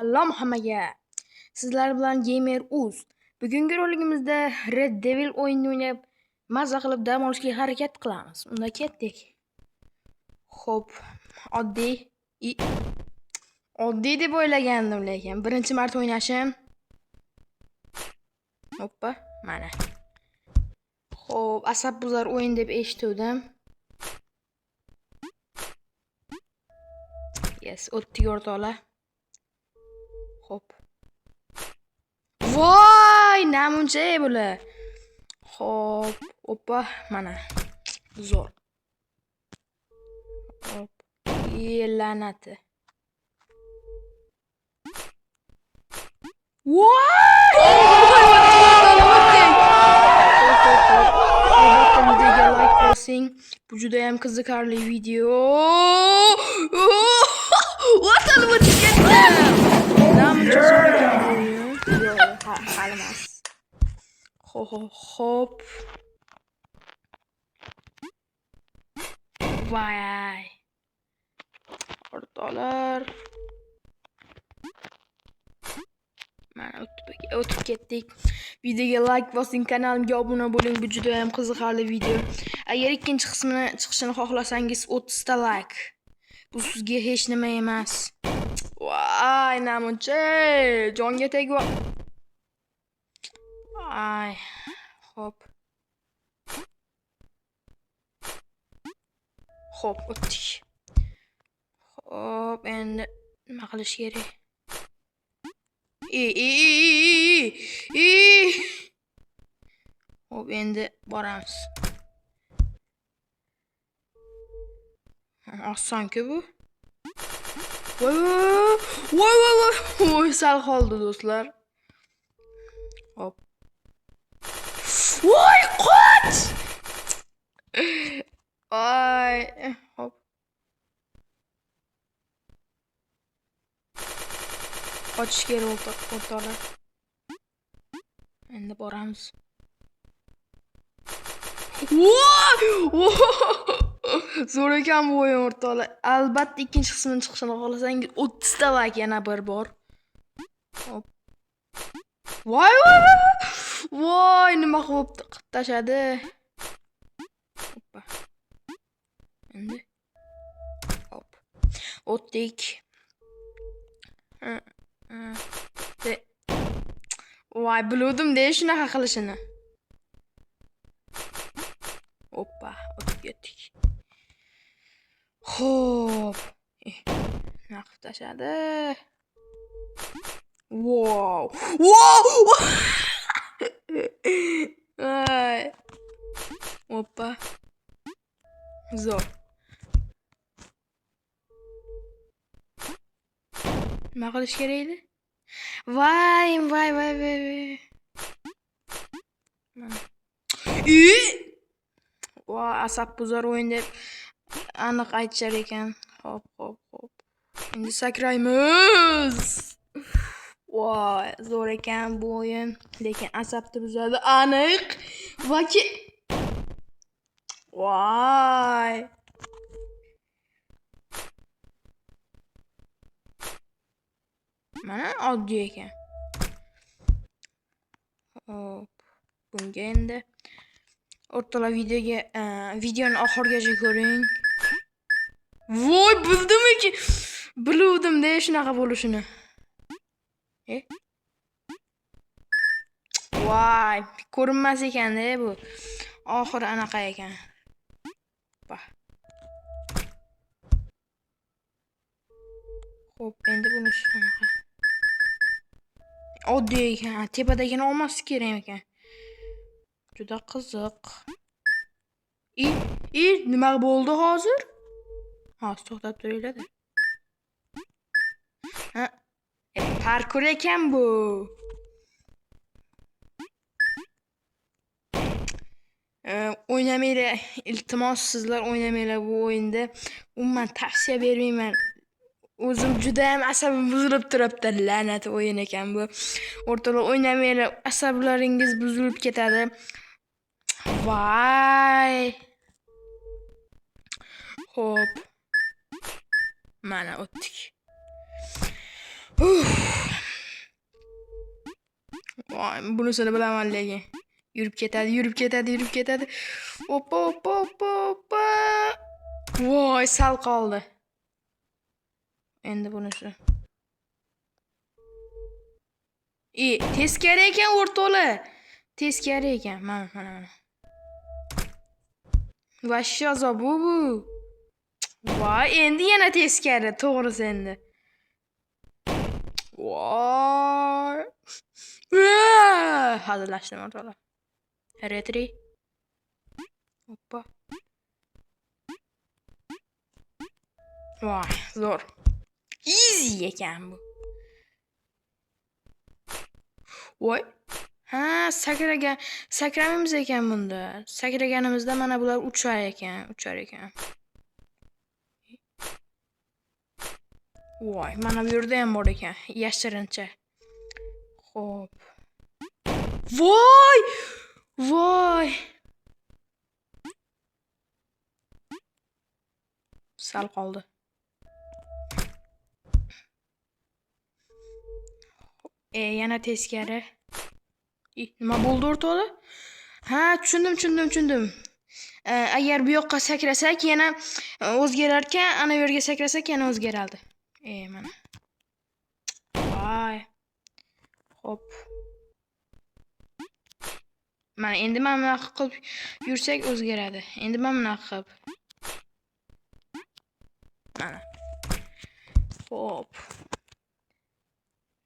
Salom hammaga. Sizlar bilan Gamer Uz. Bugungi roligimizda Red Devil o'yinini o'ynab, mazza qilib dam olishga harakat qilamiz. Unda ketdik. Xo'p, oddiy deb o'ylagandim, lekin birinchi marta o'ynashim. Hoppa, mana. Xo'p, asabbuzar o'yin deb eshitdim. Yes, o'tdik o'rtoqlar. Xo'p. Voy, namuncha bular. Xo'p, oppa, mana. Zo'r. Hop. La'nati. Voy! Albatta videoga like bosing. Bu juda ham qiziqarli video. O'tib ketdi. Namuncha zo'r ekan bu o'yin. Yo'q, hali emas. Hop. Vay. O'rtoqlar. Mana o'tib ketdik. Videoga like bosing, kanalimga obuna bo'ling. Bu juda ham qiziqarli video. Agar ikkinchi qismini chiqishini xohlasangiz 30 ta like. Bu sizga hech nima emas. Voy, namuncha jonga tegib. Ay, hop, o'tdik. Hop, endi nima qilish kerak? Hop, endi boramiz. Oson-ku bu. Voy, sal qoldi do'stlar. Hop. Voy, qoch! Ay, hop. Qochish kerak o'rtoqlar. Endi boramiz. Voy! Zo'r ekan bu o'yin o'rtoqlar. Albatta ikkinchi qismini chiqishini xohlasangiz 30 ta like yana bir bor. Hop. Voy, nima qilib tashadi? Hoppa. Endi. Hop. O'tdik. Voy, biluvdim-da shunaqa qilishini. Hoppa, o'tib ketdik. Xo'p. Nima qilib tashadi? Wow. Ay. Hoppa. Zo'r. Nima qilish kerak edi? Voy. Voy, asabbuzar o'yin deb aniq aytishar ekan. Hop. Endi sakraymiz. Voy, zo'r ekan bu o'yin, lekin asabni buzadi aniq. Voy. Mana oddiy ekan. Hop. Bunga endi o'rtoqlar videoni oxirigacha ko'ring. Voy, biluvdim-da shunaqa bo'lishini. Voy, ko'rinmas ekan-da bu. Oxiri anaqa ekan. Xo'p, endi buni shunaqa. Oddiy ekan. Tepadagini olmaslik kerak ekan. Juda qiziq. Nima bo'ldi hozir? To'xtab turinglar-da. Parkur ekan bu. O'ynamanglar, iltimos sizlar o'ynamanglar bu o'yinda. Umuman tavsiya bermayman. O'zim juda ham asabim buzilib turibdi. La'nat o'yin ekan bu. O'rtoqlar, o'ynamanglar, asablaringiz buzilib ketadi. Voy. Xo'p. Mana o'tdik. Voy, bunisini bilaman lekin. Yurib ketadi. Hoppa. Voy, sal qoldi. Endi bunisi. Teskari ekan o'rtoqlar. Teskari ekan. Mana. Vashsha azob bu. Voy, endi yana teskari, to'g'risi endi. Voy. Hazırlaştım ortalar. Retri. Hoppa. Vay, zor. Easy ekan bu. Voy. Ha, sakramaymiz ekan bunda. Sakraganimizda mana bular uchar ekan. Voy, mana bu yerda ham bor ekan, yashirincha. Xo'p. Voy. Sal qoldi. Yana teskari. Nima bo'ldi o'rtoqlar? Ha, tushundim. Agar bu yoqqa sakrasak, yana o'zgarar ekan, ana bu yerga sakrasak, yana o'zgaradi. Mana. Voy. Xo'p. Mana endi men buni qilib yursak o'zgaradi. Endi men buni qilib. Mana. Xo'p.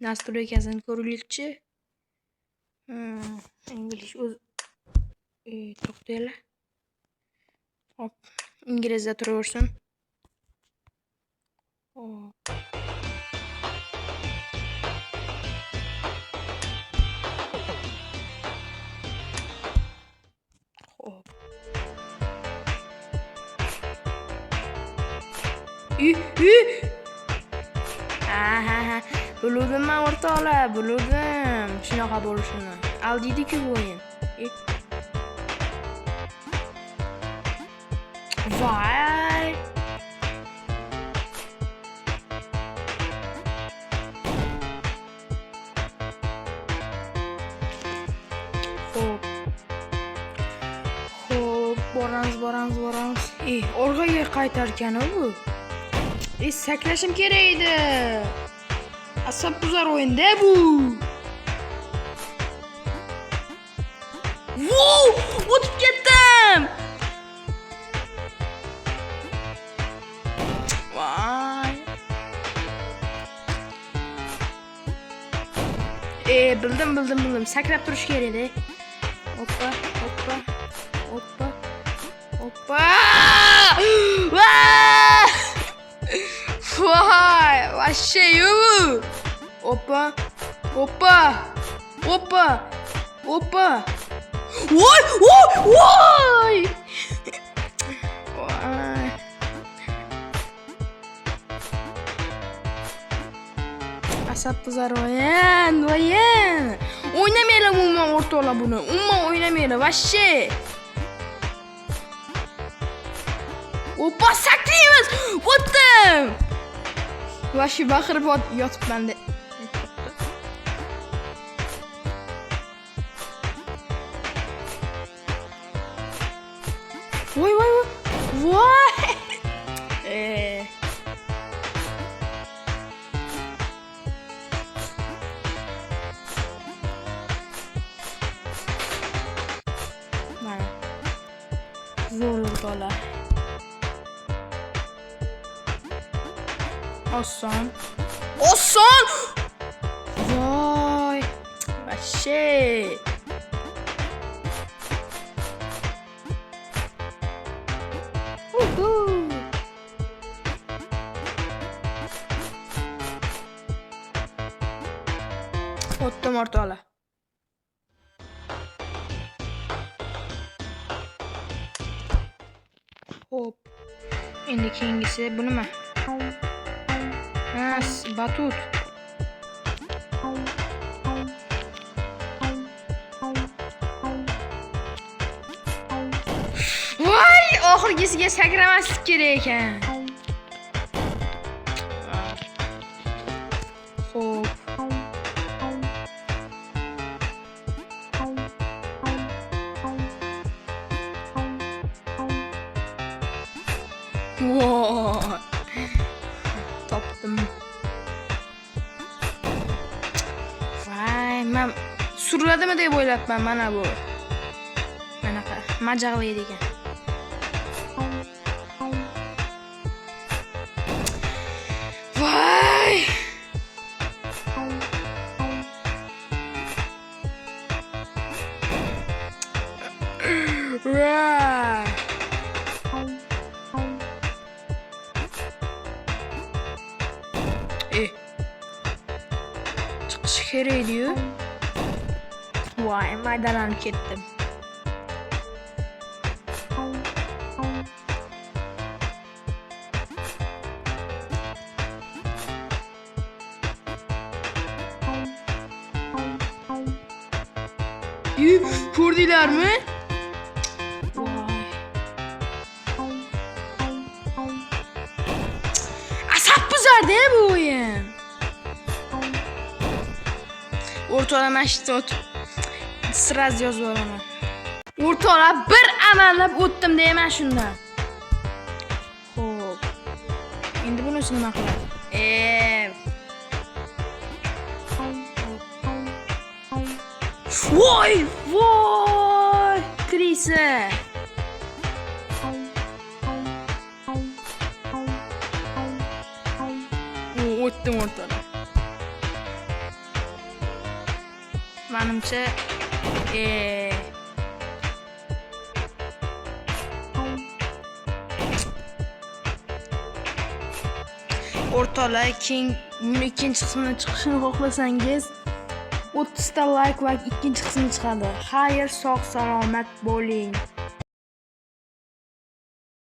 Настройкасын ko'raylikchi. Ingliz o'z to'xtaylar. Hop, inglizda turaversin. Hop. Hop. Ha. Bildim men o'rtoqlar, bildim. Shunaqa bo'lishini. Aldiydi-ku bu o'yin. Voy. Xo'p, boramiz. Orqaga qaytarkan bu. Sakrashim kerak edi. Asab buzar o'yinda bu. Wow! O'tib ketdim. Voy. Bildim. Sakrab turish kerak edi. Hoppa. Voy, вообще yu. Hoppa. Voy. Asab buzar o'yin. O'ynamaylar umuman o'rtoqlar buni. Umuman o'ynamaylar, вообще. Hoppa, sakraymiz. O'tdim. Vashi baqirib yotibman-da. Voy. Mana. Zo'r o'rtoqlar. Oson. Voy. Vashi. O'tdim o'rtoqlar. Hop. Endi keyingisi bu nima? Batut. Voy, oxirgisiga sakramaslik kerak ekan. Xo'p. Voy. Topdim. Voy, men suriladimi deb o'ylabman mana bu. Manaqa majag'laydi ekan. Voy. Ra. Chiqish kerak diyor. Voy, maydalanib ketdim. Ko'rdinglarmi? Asab buzardi bu o'yin. O'rtalama ishda o'tib sraz yozib olaman. O'rtalab bir amallab o'tdim deyman shundan. Xo'p. Endi bunisini nima qiladi? Voy, voy, krisa. O'tdim o'rtada. Menimcha o'rtalar ikkinchi qismini chiqishini xohlasangiz 30 ta like va ikkinchi qismi chiqadi. Xayr, sog' salomat bo'ling.